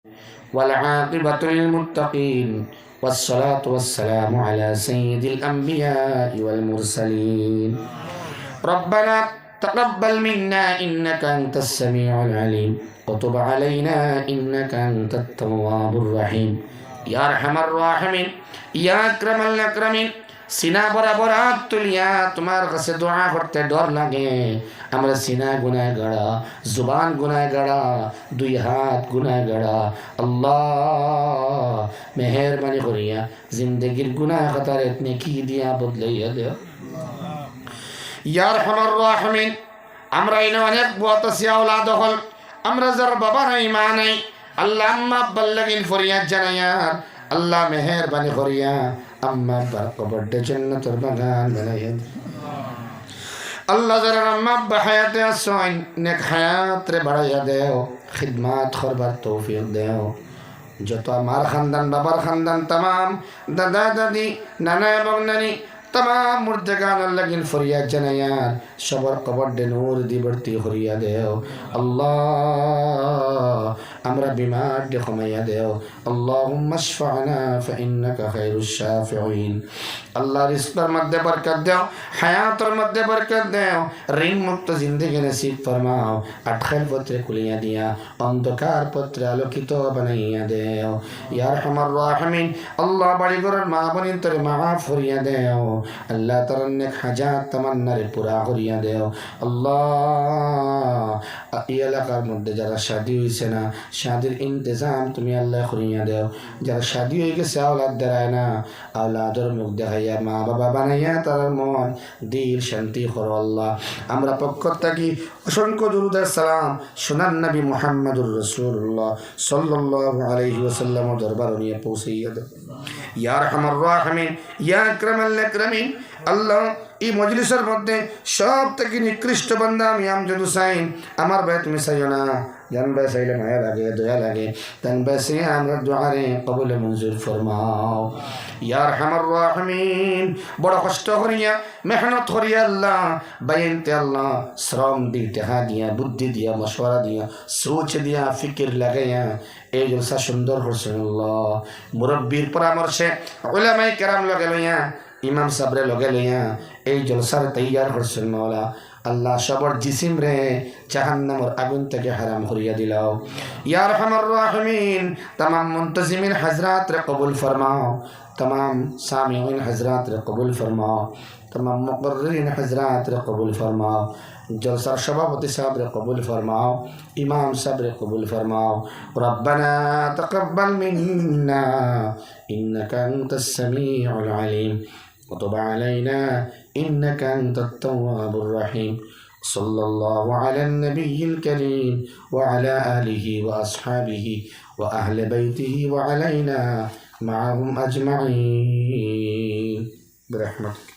والعاقبة للمتقين والصلاة والسلام على سيد الأنبياء والمرسلين ربنا تقبل منا إنك أنت السميع العليم وتب علينا إنك أنت التواب الرحيم يا أرحم الراحمين يا أكرم الأكرمين সিনা বরাবর হাত তুলিয়া তোমার কাছে দোয়া করতে ডর লাগে। আমরা সিনা গুনায় গাড়া, জুবান গুনায় গাড়া, দুই হাত গুনায় গাড়া। আল্লাহ মেহেরবানি করিয়া জিন্দগির গুনাহ খাতারে নেকি দিয়া বদলাইয়া দেও। ইয়া আরহামার রাহিমিন, আমরা এনে অনেক বুয়াত আছে আওলাদ হল, আমরা যার বাবা নাই মা নাই, আল্লাহ আম্মা আব্বার লাগিন ফরিয়াদ জানাইয়া আল্লাহ মেহেরবানি করিয়া আম্মা আব্বার কবরটা জান্নাতের বাগান বানাইয়া দে। আল্লাহ যারা আম্মা আব্বা হায়াতে আসেন নেক হায়াত রে বাড়াইয়া দেও, খিদমাত করবার তৌফিক দেও। যত আমার খানদান বাবার খানদান তামাম দাদা দাদি নানা এবং নানি तमाम मुर्दगान अल्लाह फरियाद जनायार सबर कबर दे नूर दी बढ़ती हरिया देओ। अल्लाह अमरा बीमार दे खमाया देओ। अल्लाहुम्मा शफ़अना फ़इन्नका खैरुश शाफ़िईन। अल्लाह रिज़्क़ पर मध्य बरकत देओ, हयात और मध्य बरकत देओ, ऋण मुक्त जिंदगी नसीब फरमाओ। अटखल पत्र खुलिया दिया, अंधकार पत्र आलोकित बनाइया देओ। या अरहमर राहिमीन, अल्लाह बड़ी गुरर माँ बनी तेरे माफ़ फरिया देओ। अल्लाह तरन्ने हाजात तमन्ना रे पूरा करिया देओ। अल्लाह এই এলাকার মধ্যে যারা শাদী হয়েছে না, শাদীর ইন্তজাম তুমি আল্লাহ করিয়া দেও। যারা শাদী হয়ে গেছে আওলাদ দেয় না, আওলাদের মুখ দেখাইয়া মা বাবা বানাইয়া তার মন দিল শান্তি করো আল্লাহ। আমরা পক্ষ থাকি অসংখ্য দুরূদ আর সালাম সোনার নবী মুহাম্মদুর রাসূলুল্লাহ সাল্লাল্লাহু আলাইহি ওয়াসাল্লাম দরবার নিয়ে পৌঁছাইয়া দাও। ইয়া আরহামার রাহিমিন, ইয়া আকরামাল আকরামিন। আল্লাহ এই মজলিসের মধ্যে সব থেকে নিকৃষ্ট বান্দা আমি আমজাদ হুসাইন, আমার ভাই তুমি চাইও না, জান ভাই চাইলে মায়া লাগে দয়া লাগে, তান ভাই সে আমরা দোয়ারে কবুল মঞ্জুর ফরমাও। ইয়া আরহামার রাহিমিন, বড় কষ্ট করিয়া মেহনত করিয়া আল্লাহ বাইনতে আল্লাহ শ্রম দি টাকা দিয়া বুদ্ধি দিয়া মশওয়ারা দিয়া সোচ দিয়া ফিকির লাগাইয়া এই জলসা সুন্দর করছেন আল্লাহ। মুরব্বীর পরামর্শে উলামায়ে কেরাম লগে লইয়া ইমাম সাবরে লগে লইয়া এই জলসার তৈয়ার করছেন মৌলা। আল্লাহ সবর জিসিম রে জাহান্নামের আগুন থেকে হারাম করিয়া দিলাও। ইয়া আরহামার রাহিমিন, तमाम মুনতাজিমিন হযরত রে কবুল ফরমাও, तमाम সামিঈন হযরত রে কবুল ফরমাও, तमाम মুকররিন হযরত রে কবুল ফরমাও। জলসার সভাপতি সাহেব রে কবুল ফরমাও, ইমাম সাহেব রে কবুল ফরমাও। রব্বানা তাকাব্বাল মিন্না ইন্নাকা আনতাস সামিউল আলিম وتب علينا إنك أنت التواب الرحيم. صلى الله على النبي الكريم وعلى آله وأصحابه وأهل بيته وعلينا معهم أجمعين برحمتك.